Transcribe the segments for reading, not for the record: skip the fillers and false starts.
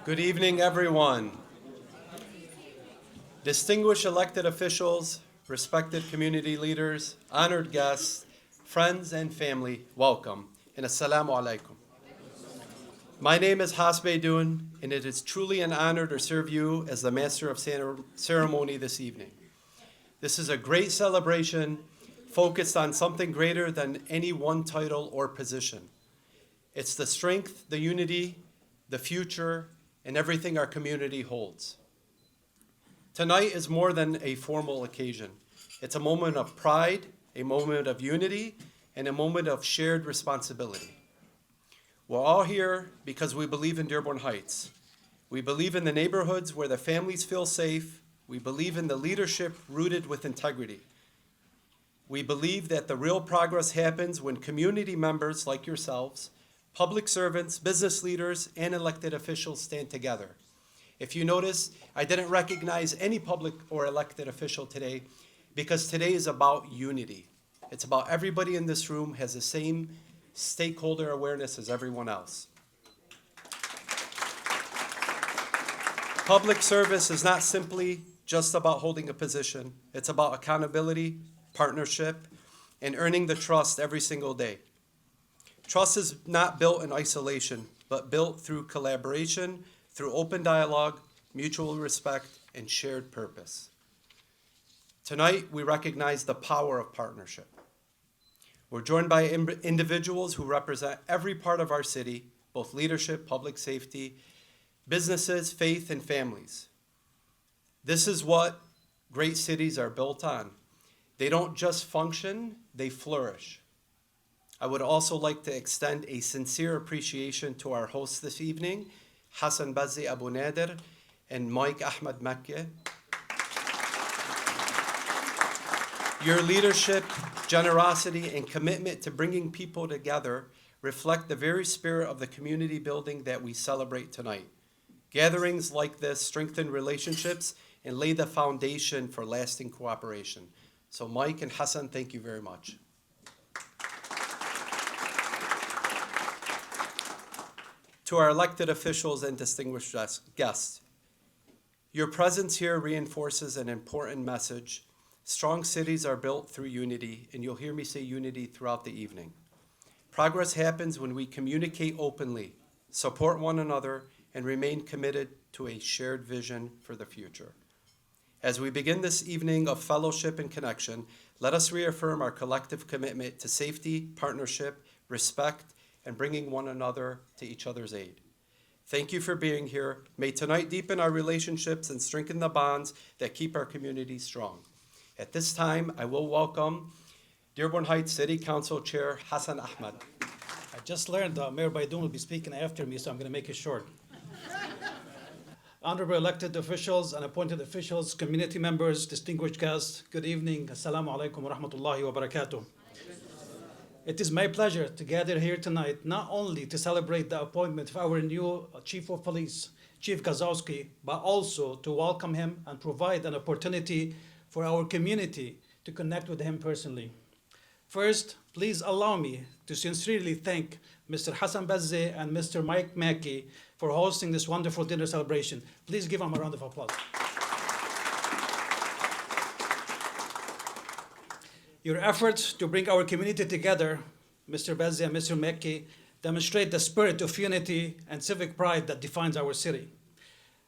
Good evening, everyone. Distinguished elected officials, respected community leaders, honored guests, friends and family, welcome, and assalamu alaikum. My name is Baydoun, and it is truly an honor to serve you as the master of ceremony this evening. This is a great celebration focused on something greater than any one title or position. It's the strength, the unity, the future, and everything our community holds. Tonight is more than a formal occasion. It's a moment of pride, a moment of unity, and a moment of shared responsibility. We're all here because we believe in Dearborn Heights. We believe in the neighborhoods where the families feel safe. We believe in the leadership rooted with integrity. We believe that the real progress happens when community members like yourselves, public servants, business leaders, and elected officials stand together. If you notice, I didn't recognize any public or elected official today because today is about unity. It's about everybody in this room has the same stakeholder awareness as everyone else. Public service is not simply just about holding a position. It's about accountability, partnership, and earning the trust every single day. Trust is not built in isolation, but built through collaboration, through open dialogue, mutual respect, and shared purpose. Tonight, we recognize the power of partnership. We're joined by individuals who represent every part of our city, both leadership, public safety, businesses, faith, and families. This is what great cities are built on. They don't just function, they flourish. I would also like to extend a sincere appreciation to our hosts this evening, Hassan Bazzi Abu Nader and Ahmad Makki. Your leadership, generosity, and commitment to bringing people together reflect the very spirit of the community building that we celebrate tonight. Gatherings like this strengthen relationships and lay the foundation for lasting cooperation. So Mike and Hassan, thank you very much. To our elected officials and distinguished guests, your presence here reinforces an important message. Strong cities are built through unity, and you'll hear me say unity throughout the evening. Progress happens when we communicate openly, support one another, and remain committed to a shared vision for the future. As we begin this evening of fellowship and connection, let us reaffirm our collective commitment to safety, partnership, respect, and bringing one another to each other's aid. Thank you for being here. May tonight deepen our relationships and strengthen the bonds that keep our community strong. At this time, I will welcome Dearborn Heights City Council Chair Hassan Ahmad. I just learned Mayor Baydoun will be speaking after me, so I'm going to make it short. Honorable elected officials and appointed officials, community members, distinguished guests, good evening. Assalamu alaikum wa rahmatullahi wa barakatuh. It is my pleasure to gather here tonight not only to celebrate the appointment of our new Chief of Police, Chief Guzowski, but also to welcome him and provide an opportunity for our community to connect with him personally. First, please allow me to sincerely thank Mr. Hassan Bazzi and Mr. Makki for hosting this wonderful dinner celebration. Please give them a round of applause. Your efforts to bring our community together, Mr. Bazzi and Mr. Makki, demonstrate the spirit of unity and civic pride that defines our city.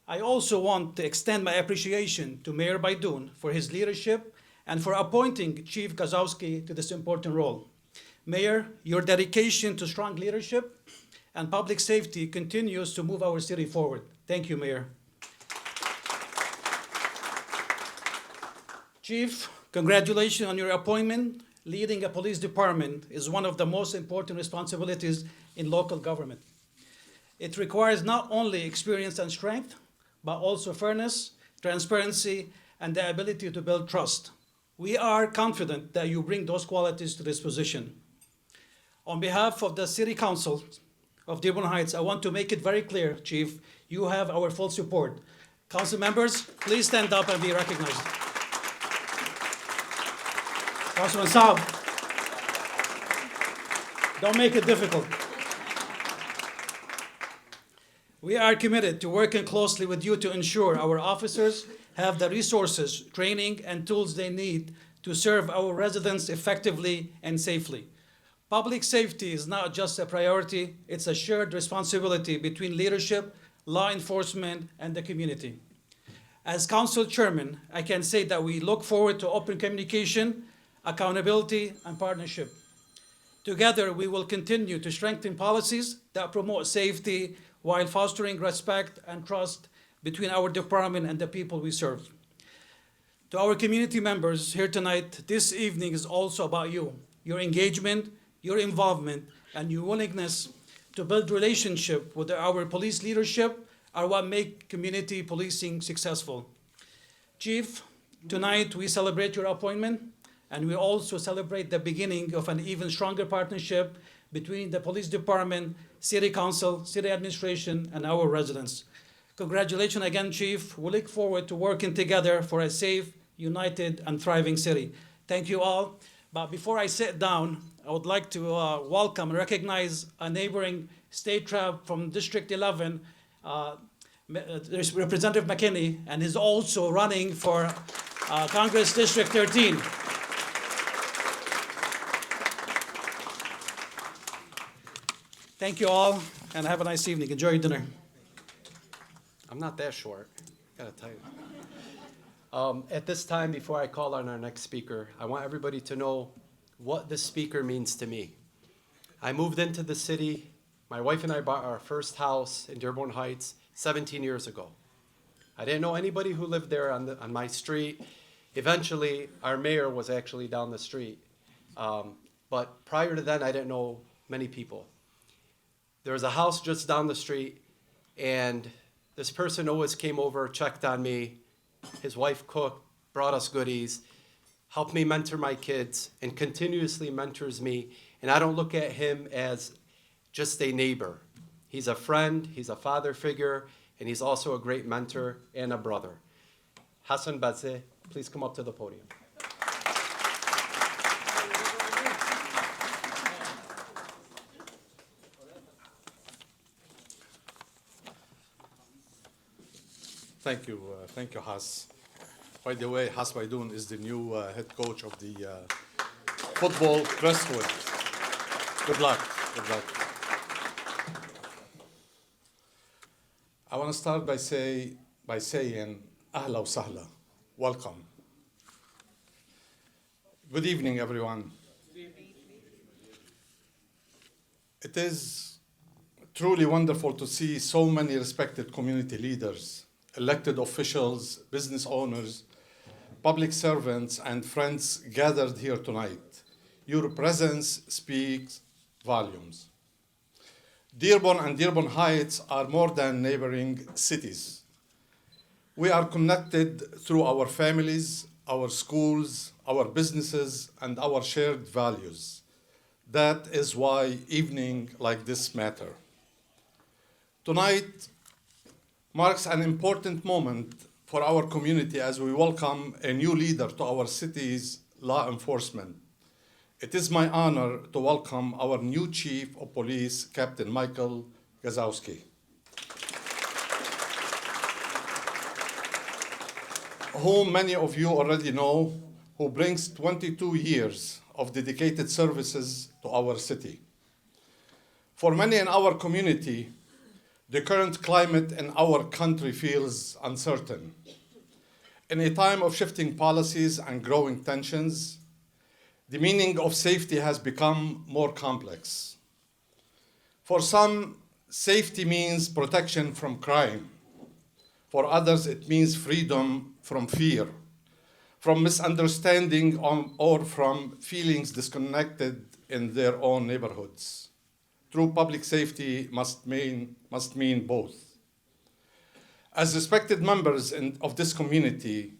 I also want to extend my appreciation to Mayor Baydoun for his leadership and for appointing Chief Guzowski to this important role. Mayor, your dedication to strong leadership and public safety continues to move our city forward. Thank you, Mayor. Chief, congratulations on your appointment. Leading a police department is one of the most important responsibilities in local government. It requires not only experience and strength, but also fairness, transparency, and the ability to build trust. We are confident that you bring those qualities to this position. On behalf of the City Council of Dearborn Heights, I want to make it very clear, Chief, you have our full support. Council members, please stand up and be recognized. Councilman Saab, don't make it difficult. We are committed to working closely with you to ensure our officers have the resources, training, and tools they need to serve our residents effectively and safely. Public safety is not just a priority, it's a shared responsibility between leadership, law enforcement, and the community. As Council Chairman, I can say that we look forward to open communication, accountability, and partnership. Together, we will continue to strengthen policies that promote safety while fostering respect and trust between our department and the people we serve. To our community members here tonight, this evening is also about you, your engagement, your involvement, and your willingness to build relationship with our police leadership are what make community policing successful. Chief, tonight we celebrate your appointment, and we also celebrate the beginning of an even stronger partnership between the police department, city council, city administration, and our residents. Congratulations again, Chief. We look forward to working together for a safe, united, and thriving city. Thank you all. But before I sit down, I would like to welcome and recognize a neighboring state rep from District 11, there's Representative McKinney, and is also running for Congress District 13. Thank you all, and have a nice evening. Enjoy your dinner. I'm not that short, gotta tell you. At this time, before I call on our next speaker, I want everybody to know what this speaker means to me. I moved into the city. My wife and I bought our first house in Dearborn Heights 17 years ago. I didn't know anybody who lived there on my street. Eventually, our mayor was actually down the street. But prior to that, I didn't know many people. There was a house just down the street, and this person always came over, checked on me. His wife cooked, brought us goodies, helped me mentor my kids, and continuously mentors me. And I don't look at him as just a neighbor. He's a friend, he's a father figure, and he's also a great mentor and a brother. Hassan, Bazzi, please come up to the podium. Thank you, Has. By the way, Has Baydoun is the new head coach of the football Crestwood. Good luck, good luck. I want to start by saying, Ahla wa sahla, welcome. Good evening, everyone. It is truly wonderful to see so many respected community leaders, elected officials, business owners, public servants, and friends gathered here tonight. Your presence speaks volumes. Dearborn and Dearborn Heights are more than neighboring cities. We are connected through our families, our schools, our businesses, and our shared values. That is why evening like this matter. Tonight marks an important moment for our community as we welcome a new leader to our city's law enforcement. It is my honor to welcome our new Chief of Police, Captain Michael Guzowski, whom many of you already know, who brings 22 years of dedicated services to our city. For many in our community, the current climate in our country feels uncertain. In a time of shifting policies and growing tensions, the meaning of safety has become more complex. For some, safety means protection from crime. For others, it means freedom from fear, from misunderstanding or from feelings disconnected in their own neighborhoods. True public safety must mean both. As respected members of this community,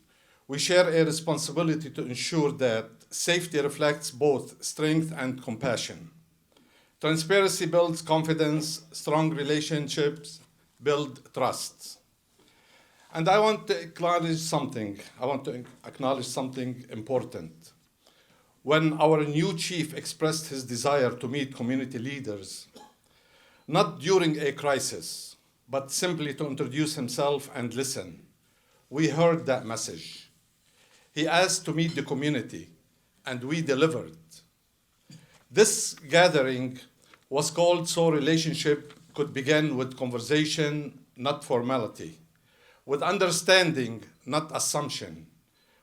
we share a responsibility to ensure that safety reflects both strength and compassion. Transparency builds confidence, strong relationships build trust. And I want to acknowledge something important. When our new chief expressed his desire to meet community leaders, not during a crisis, but simply to introduce himself and listen. We heard that message. He asked to meet the community, and we delivered. This gathering was called so relationship could begin with conversation, not formality, with understanding, not assumption,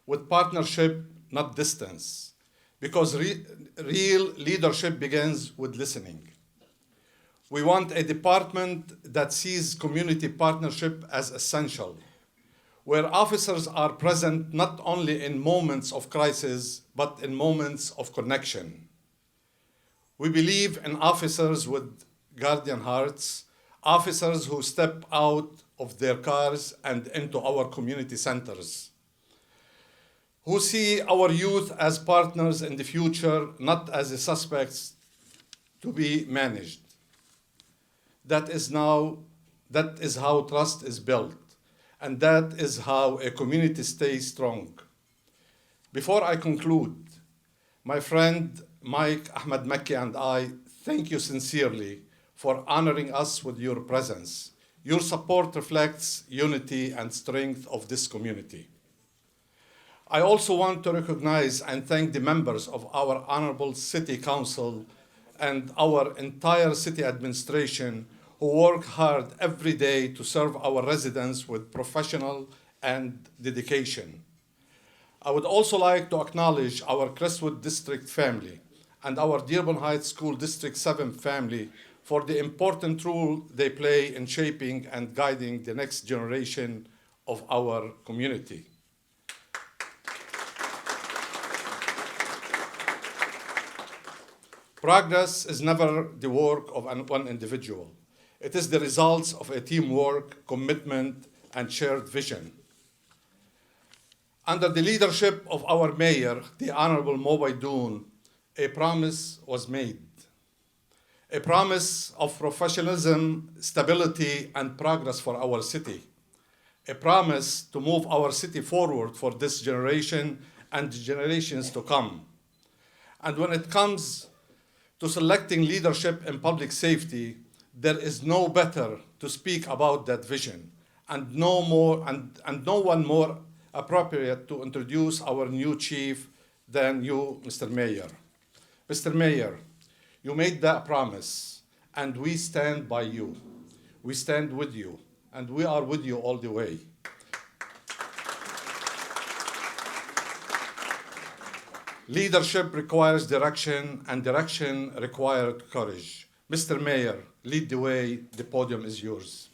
with partnership, not distance, because real leadership begins with listening. We want a department that sees community partnership as essential, where officers are present not only in moments of crisis, but in moments of connection. We believe in officers with guardian hearts, officers who step out of their cars and into our community centers, who see our youth as partners in the future, not as suspects to be managed. That is how trust is built, and that is how a community stays strong. Before I conclude, my friend Ahmad Makki and I thank you sincerely for honoring us with your presence. Your support reflects unity and strength of this community. I also want to recognize and thank the members of our Honorable City Council and our entire city administration who work hard every day to serve our residents with professional and dedication. I would also like to acknowledge our Crestwood District family and our Dearborn Heights School District 7 family for the important role they play in shaping and guiding the next generation of our community. Progress is never the work of one individual. It is the results of a teamwork, commitment, and shared vision. Under the leadership of our mayor, the Honorable Baydoun, a promise was made. A promise of professionalism, stability, and progress for our city. A promise to move our city forward for this generation and generations to come. And when it comes to selecting leadership in public safety, there is no better to speak about that vision, and no one more appropriate to introduce our new chief than you, Mr. Mayor. Mr. Mayor, you made that promise, and we stand by you. We stand with you, and we are with you all the way. Leadership requires direction, and direction requires courage. Mr. Mayor, lead the way. The podium is yours.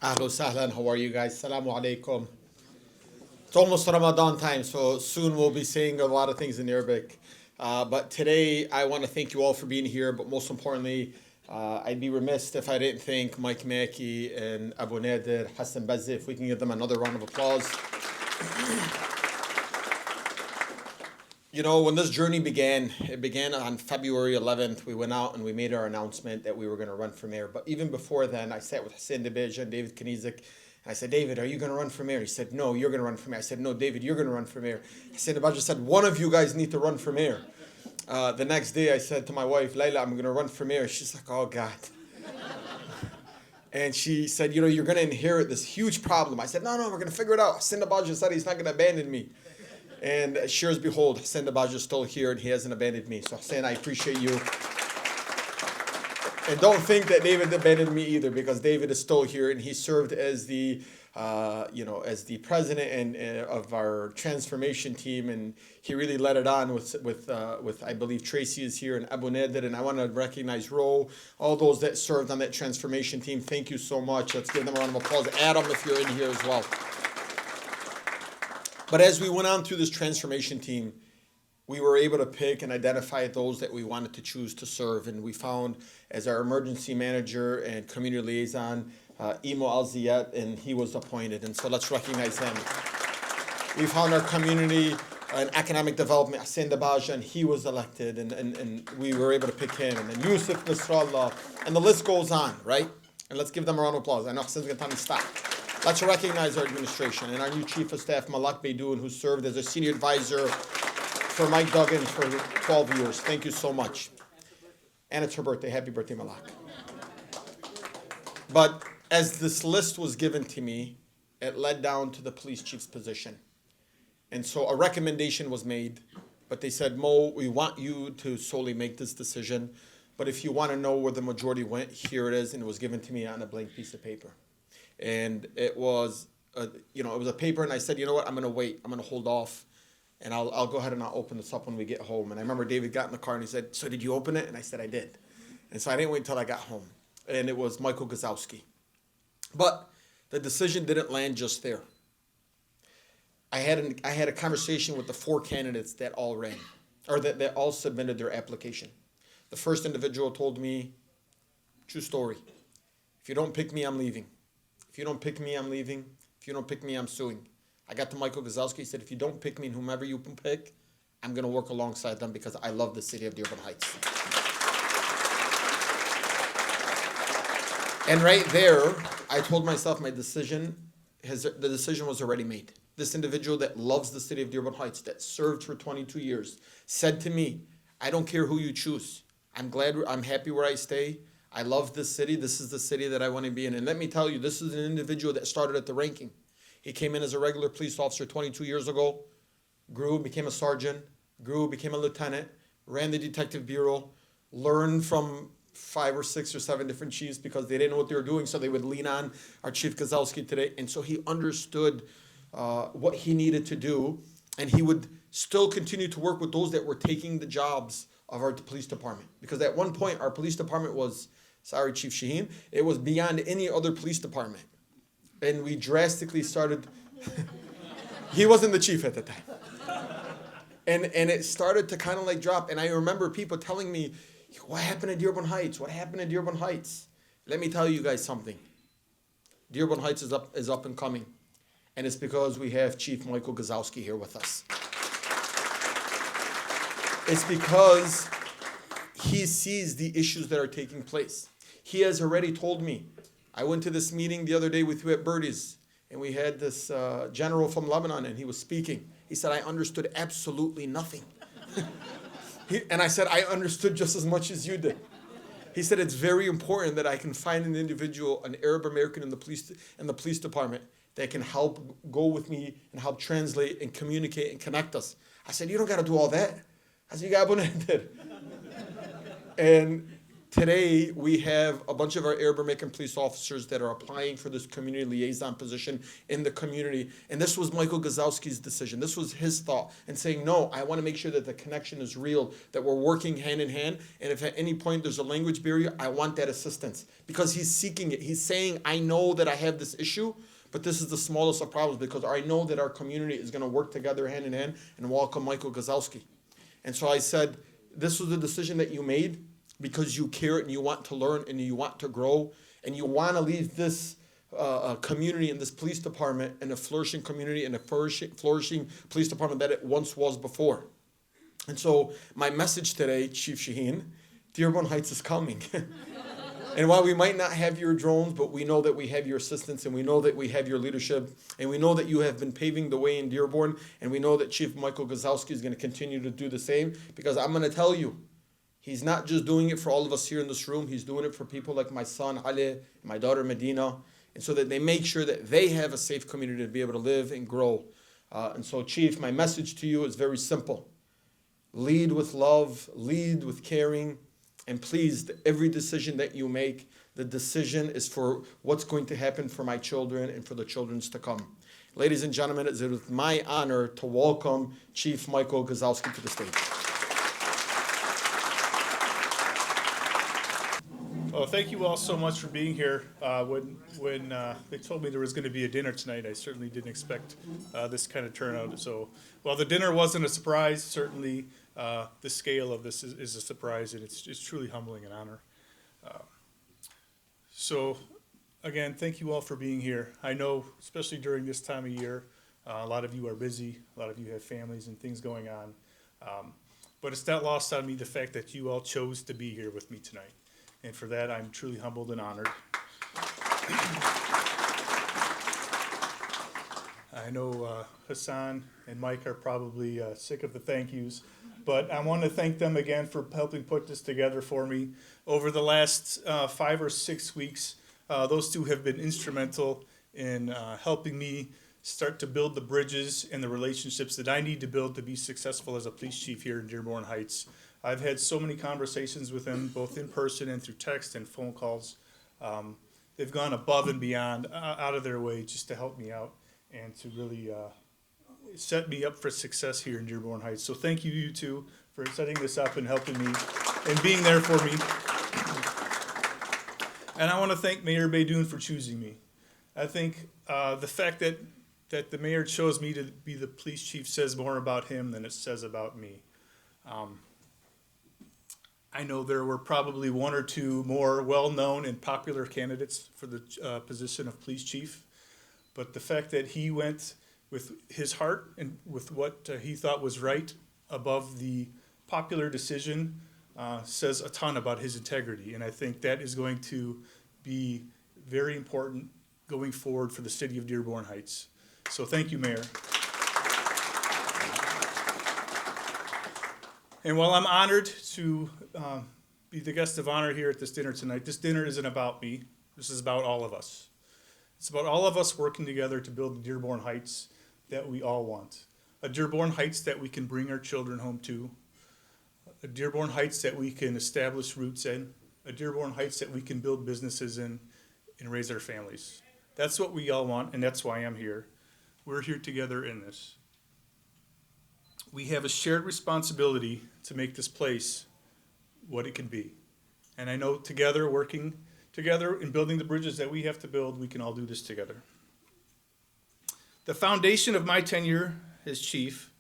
Ahlan sahlan, how are you guys? Assalamu alaikum. It's almost Ramadan time, so soon we'll be saying a lot of things in Arabic. But today, I want to thank you all for being here, but most importantly, I'd be remiss if I didn't thank Mike Makki and Abu Nader, Hassan, Bazzi, if we can give them another round of applause. You know, when this journey began, it began on February 11th. We went out and we made our announcement that we were going to run for mayor. But even before then, I sat with Hassan and David Knizik, and I said, David, are you going to run for mayor? He said, no, you're going to run for mayor. I said, no, David, you're going to run for mayor. Hassan just said, one of you guys need to run for mayor. The next day, I said to my wife, Layla, I'm going to run for mayor. She's like, oh, God. And she said, you know, you're going to inherit this huge problem. I said, no, we're going to figure it out. Hassan said he's not going to abandon me. And sure as behold, Hassan Dabaj is still here and he hasn't abandoned me. So Hassan, I appreciate you. And don't think that David abandoned me either, because David is still here and he served as the, as the president and of our transformation team, and he really led it on with I believe Tracy is here and Abu Nader, and I want to recognize Ro, all those that served on that transformation team. Thank you so much. Let's give them a round of applause. Adam, if you're in here as well. But as we went on through this transformation team, we were able to pick and identify those that we wanted to choose to serve. And we found as our emergency manager and community liaison, Imo Al-Ziyad, and he was appointed. And so let's recognize him. We found our community and economic development, Hassan Dabaj, and he was elected. And we were able to pick him. And then Yusuf Nasrallah. And the list goes on, right? And let's give them a round of applause. I know Hassan's going to tell me to stop. Let's recognize our administration and our new Chief of Staff, Malak Baydoun, who served as a senior advisor for Mike Duggan for 12 years. Thank you so much. And it's her birthday. Happy birthday, Malak. But as this list was given to me, it led down to the police chief's position. And so a recommendation was made, but they said, Mo, we want you to solely make this decision. But if you want to know where the majority went, here it is. And it was given to me on a blank piece of paper. And it was, it was a paper. And I said, you know what, I'm going to wait. I'm going to hold off. And I'll go ahead and I'll open this up when we get home. And I remember David got in the car and he said, so did you open it? And I said, I did. And so I didn't wait until I got home. And it was Michael Guzowski. But the decision didn't land just there. I had a conversation with the 4 candidates that all ran, or that all submitted their application. The first individual told me, true story, if you don't pick me, I'm leaving. If you don't pick me, I'm leaving. If you don't pick me, I'm suing. I got to Michael Guzowski, he said, if you don't pick me and whomever you pick, I'm going to work alongside them because I love the city of Dearborn Heights. And right there, I told myself the decision was already made. This individual that loves the city of Dearborn Heights, that served for 22 years, said to me, I don't care who you choose. I'm happy where I stay. I love this city. This is the city that I want to be in. And let me tell you, this is an individual that started at the ranking. He came in as a regular police officer 22 years ago, grew, became a sergeant, grew, became a lieutenant, ran the detective bureau, learned from 5 or 6 or 7 different chiefs because they didn't know what they were doing, so they would lean on our Chief Guzowski today. And so he understood what he needed to do, and he would still continue to work with those that were taking the jobs of our police department. Because at one point, our police department was, sorry, Chief Shaheen, it was beyond any other police department. And we drastically started, he wasn't the chief at the time. And it started to kind of like drop. And I remember people telling me, what happened to Dearborn Heights? What happened to Dearborn Heights? Let me tell you guys something. Dearborn Heights is up and coming. And it's because we have Chief Michael Guzowski here with us. It's because he sees the issues that are taking place. He has already told me. I went to this meeting the other day with you at Birdie's, and we had this general from Lebanon, and he was speaking. He said, I understood absolutely nothing. And I said, I understood just as much as you did. He said, it's very important that I can find an individual, an Arab American in the police department that can help go with me and help translate and communicate and connect us. I said, you don't got to do all that. I said, you got to. And today we have a bunch of our Arab American police officers that are applying for this community liaison position in the community. And this was Michael Guzowski's decision. This was his thought and saying, no, I want to make sure that the connection is real, that we're working hand in hand. And if at any point there's a language barrier, I want that assistance because he's seeking it. He's saying, I know that I have this issue, but this is the smallest of problems because I know that our community is going to work together hand in hand and welcome Michael Guzowski. And so I said, this was the decision that you made because you care and you want to learn and you want to grow and you want to leave this community and this police department in a flourishing community and a flourishing police department that it once was before. And so my message today, Chief Shaheen, Dearborn Heights is coming. And while we might not have your drones, but we know that we have your assistance and we know that we have your leadership and we know that you have been paving the way in Dearborn and we know that Chief Michael Guzowski is going to continue to do the same because I'm going to tell you, he's not just doing it for all of us here in this room, he's doing it for people like my son Ali and my daughter Medina, and so that they make sure that they have a safe community to be able to live and grow. And so Chief, my message to you is very simple. Lead with love, lead with caring, and please, every decision that you make, the decision is for what's going to happen for my children and for the children's to come. Ladies and gentlemen, it is my honor to welcome Chief Michael Guzowski to the stage. Well, thank you all so much for being here. When they told me there was going to be a dinner tonight, I certainly didn't expect this kind of turnout. So while the dinner wasn't a surprise, certainly the scale of this is a surprise, and it's truly humbling and honor. So again, thank you all for being here. I know, especially during this time of year, a lot of you are busy, a lot of you have families and things going on. But it's not lost on me the fact that you all chose to be here with me tonight. And for that, I'm truly humbled and honored. I know Hassan and Mike are probably sick of the thank yous, but I want to thank them again for helping put this together for me. Over the last 5 or 6 weeks, Those two have been instrumental in helping me start to build the bridges and the relationships that I need to build to be successful as a police chief here in Dearborn Heights. I've had so many conversations with them, both in person and through text and phone calls. They've gone above and beyond, out of their way just to help me out and to really set me up for success here in Dearborn Heights. So thank you, you two, for setting this up and helping me and being there for me. And I want to thank Mayor Baydoun for choosing me. I think the fact that the mayor chose me to be the police chief says more about him than it says about me. I know there were probably one or two more well-known and popular candidates for the position of police chief, but the fact that he went with his heart and with what he thought was right above the popular decision says a ton about his integrity, and I think that is going to be very important going forward for the city of Dearborn Heights. So thank you, Mayor. And while I'm honored to be the guest of honor here at this dinner tonight, this dinner isn't about me. This is about all of us. It's about all of us working together to build the Dearborn Heights that we all want. A Dearborn Heights that we can bring our children home to. A Dearborn Heights that we can establish roots in. A Dearborn Heights that we can build businesses in and raise our families. That's what we all want, and that's why I'm here. We're here together in this. We have a shared responsibility to make this place what it can be. And I know together, working together and building the bridges that we have to build, we can all do this together. The foundation of my tenure as chief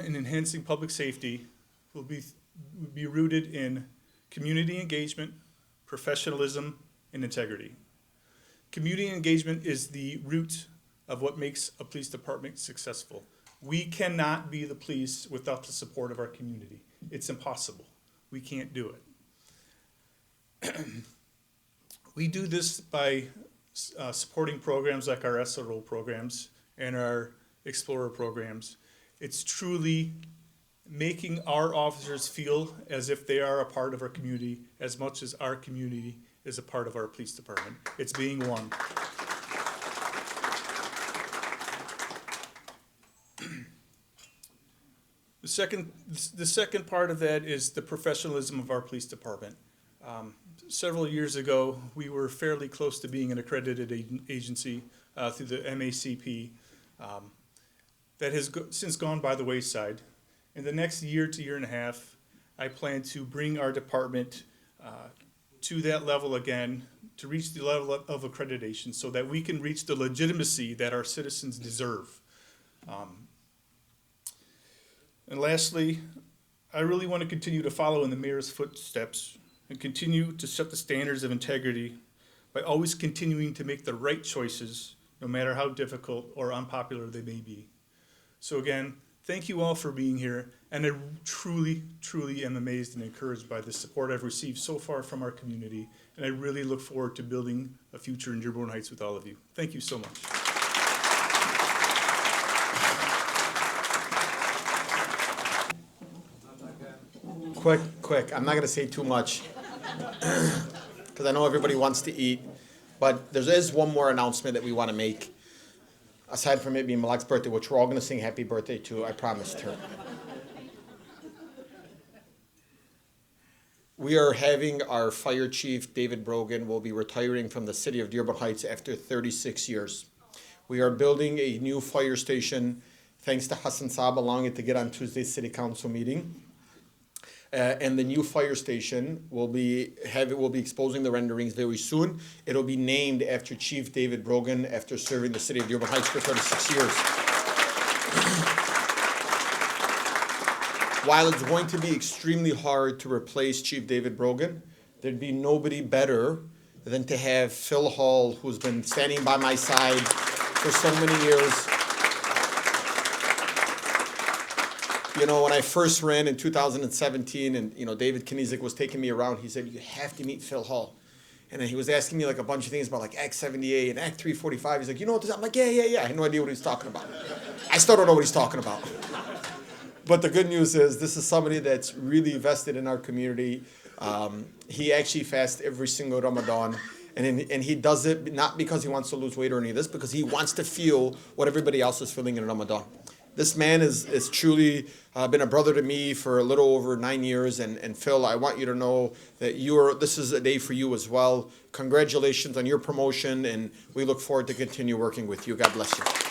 in enhancing public safety will be rooted in community engagement, professionalism, and integrity. Community engagement is the root of what makes a police department successful. We cannot be the police without the support of our community. It's impossible. We can't do it. We do this by supporting programs like our SRO programs and our Explorer programs. It's truly making our officers feel as if they are a part of our community as much as our community is a part of our police department. It's being one. The second part of that is the professionalism of our police department. Several years ago, we were fairly close to being an accredited agency through the MACP. That has since gone by the wayside. In the next year to year and a half, I plan to bring our department to that level again, to reach the level of accreditation so that we can reach the legitimacy that our citizens deserve. And lastly, I really want to continue to follow in the mayor's footsteps and continue to set the standards of integrity by always continuing to make the right choices, no matter how difficult or unpopular they may be. So again, thank you all for being here, and I truly, truly am amazed and encouraged by the support I've received so far from our community, and I really look forward to building a future in Dearborn Heights with all of you. Thank you so much. Quick. I'm not going to say too much because I know everybody wants to eat. But there is one more announcement that we want to make. Aside from it being Malak's birthday, which we're all going to sing happy birthday to, I promised her. We are having our fire chief, David Brogan, will be retiring from the city of Dearborn Heights after 36 years. We are building a new fire station, thanks to Hassan allowing it to get on Tuesday's city council meeting. And the new fire station will be exposing the renderings very soon. It'll be named after Chief David Brogan after serving the city of Dearborn Heights for 36 years. While it's going to be extremely hard to replace Chief David Brogan, there'd be nobody better than to have Phil Hall, who's been standing by my side for so many years. You know, when I first ran in 2017 and, David Kniezek was taking me around, he said, you have to meet Phil Hall. And then he was asking me like a bunch of things about like Act 78 and Act 345. He's like, you know what this is? I'm like, yeah. I had no idea what he was talking about. I still don't know what he's talking about. But the good news is this is somebody that's really vested in our community. He actually fasts every single Ramadan. And he does it not because he wants to lose weight or any of this, because he wants to feel what everybody else is feeling in Ramadan. This man is truly been a brother to me for a little over 9 years. And Phil, I want you to know that this is a day for you as well. Congratulations on your promotion, and we look forward to continue working with you. God bless you.